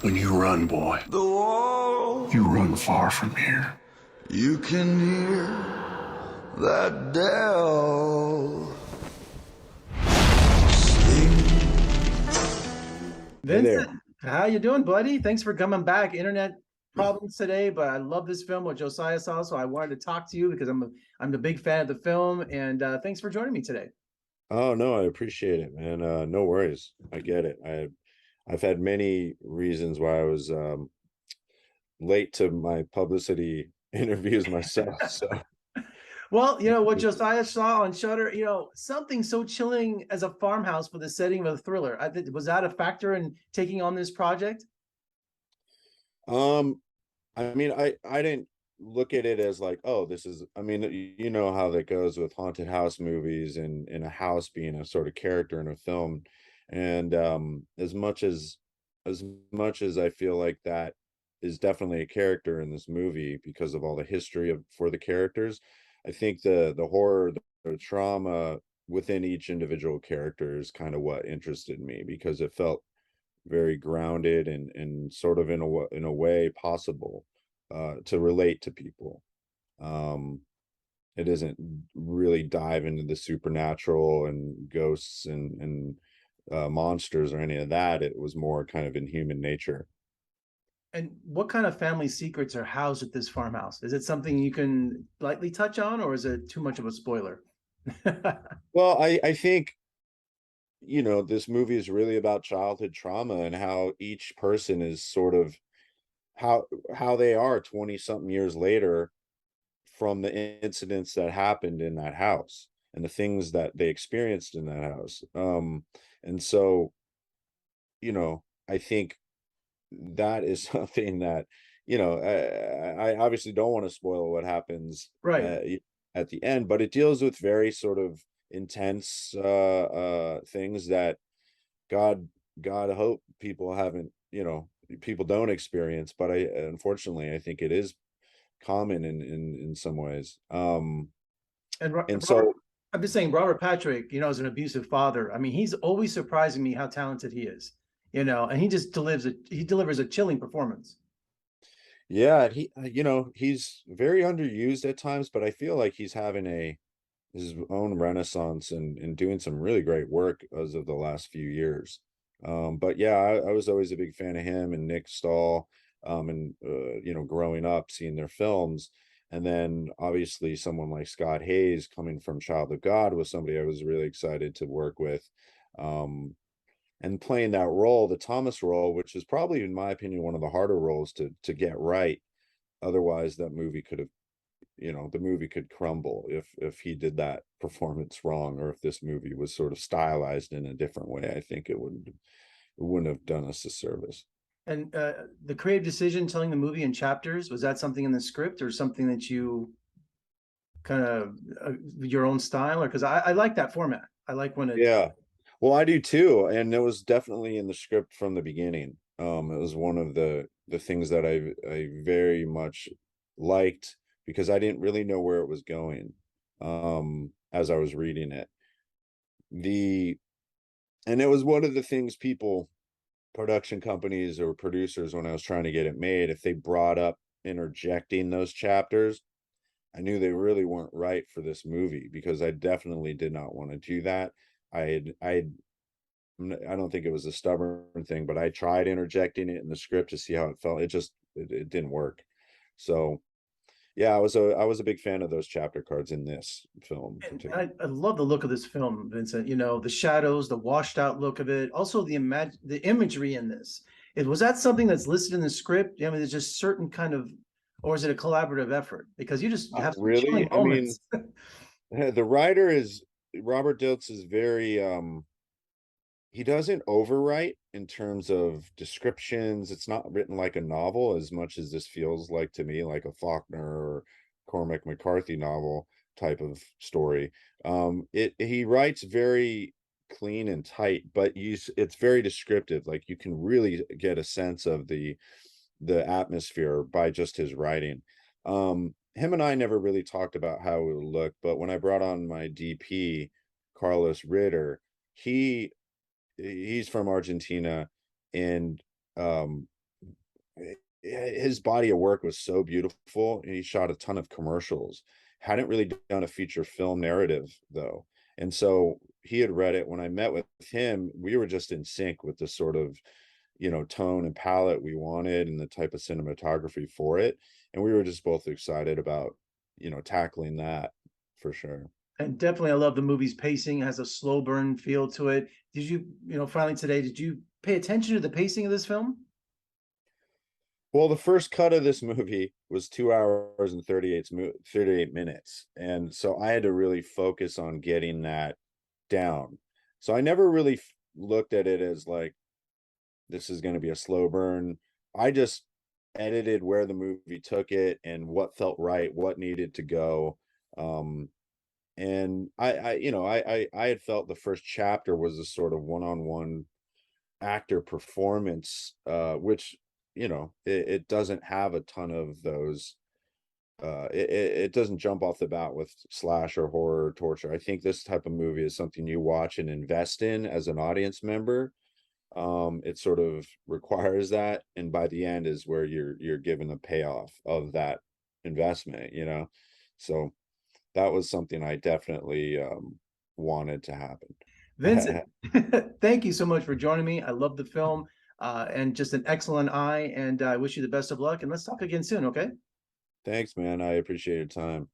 When you run, boy, The wall, you run far from here. you can hear that bell sing. Hey there. Vincent, how you doing, buddy? Thanks for coming back. Internet problems today, but I love this film with Josiah Saw, so I wanted to talk to you because I'm a big fan of the film, and thanks for joining me today. Oh no, I appreciate it, man. No worries. I get it. I've had many reasons why I was late to my publicity interviews myself. So Well, you know what Josiah saw on Shudder, something so chilling as a farmhouse for the setting of a thriller. Was that a factor in taking on this project? um I mean I didn't look at it as like, oh, this is, I mean, you know how that goes with haunted house movies and a house being a sort of character in a film. And as much as I feel like that is definitely a character in this movie because of all the history of for the characters, I think the horror, the trauma within each individual character is kind of what interested me, because it felt very grounded and sort of in a way possible to relate to people. Um, it doesn't really dive into the supernatural and ghosts and monsters or any of that. It was more kind of in human nature. And what kind of family secrets are housed at this farmhouse? Is it something you can lightly touch on, or is it too much of a spoiler? Well, I think, you know, this movie is really about childhood trauma and how each person is sort of how how they are 20 something years later from the incidents that happened in that house and the things that they experienced in that house. And so, you know, I think that is something that, you know, I obviously don't want to spoil what happens Right. at the end, but it deals with very sort of intense things that God God hope people haven't, you know, people don't experience, but I unfortunately I think it is common in some ways. And And Robert, so I'm just saying, Robert Patrick, as an abusive father, I mean, he's always surprising me how talented he is, and he delivers a chilling performance. yeah, he you know, he's very underused at times, but I feel like he's having a his own renaissance and doing some really great work as of the last few years. But yeah, I was always a big fan of him and Nick Stahl, and you know, growing up seeing their films, and then obviously someone like Scott Hayes coming from Child of God was somebody I was really excited to work with, um, and playing that role, the Thomas role, which is probably, in my opinion, one of the harder roles to get right. Otherwise, that movie could have, you know, the movie could crumble if he did that performance wrong, or if this movie was sort of stylized in a different way. I think it wouldn't have done us a service. And the creative decision telling the movie in chapters, was that something in the script or something that you kind of your own style? Or because I like that format. I like when it. Yeah, well, I do too, and it was definitely in the script from the beginning. It was one of the things that I very much liked, because I didn't really know where it was going as I was reading it. The and it was one of the things people, production companies or producers, when I was trying to get it made, if they brought up interjecting those chapters, I knew they really weren't right for this movie, because I definitely did not want to do that. I I don't think it was a stubborn thing, but I tried interjecting it in the script to see how it felt. It didn't work. So yeah, I was a big fan of those chapter cards in this film And particularly. I love the look of this film, Vincent. The shadows, the washed out look of it. Also, the imagery in this. Was that something that's listed in the script? I mean, there's just certain kind of, or is it a collaborative effort? Because you just have some chilling Really, I mean, moments. the writer is Robert Dilts is very he doesn't overwrite in terms of descriptions. It's not written like a novel as much as this feels like to me like a Faulkner or Cormac McCarthy novel type of story. It he writes very clean and tight, but it's very descriptive. Like you can really get a sense of the atmosphere by just his writing. Him and I never really talked about how it would look, but when I brought on my DP, Carlos Ritter, he he's from Argentina, and his body of work was so beautiful, and he shot a ton of commercials. Hadn't really done a feature film narrative though. And so he had read it. When I met with him, we were just in sync with the sort of, tone and palette we wanted and the type of cinematography for it. And we were just both excited about, tackling that for sure. And definitely, I love the movie's pacing. It has a slow burn feel to it. Did you, finally today, did you pay attention to the pacing of this film? Well, the first cut of this movie was 2 hours and 38 minutes. And so I had to really focus on getting that down. So I never really looked at it as like, this is going to be a slow burn. I just edited where the movie took it and what felt right, what needed to go. And I had felt the first chapter was a sort of one-on-one actor performance, which, it doesn't have a ton of those. It doesn't jump off the bat with slash or horror or torture. I think this type of movie is something you watch and invest in as an audience member. It sort of requires that, and by the end is where you're given the payoff of that investment, so that was something I definitely wanted to happen. Vincent, thank you so much for joining me. I love the film, and just an excellent eye, and I wish you the best of luck, and let's talk again soon, okay? Thanks, man. I appreciate your time.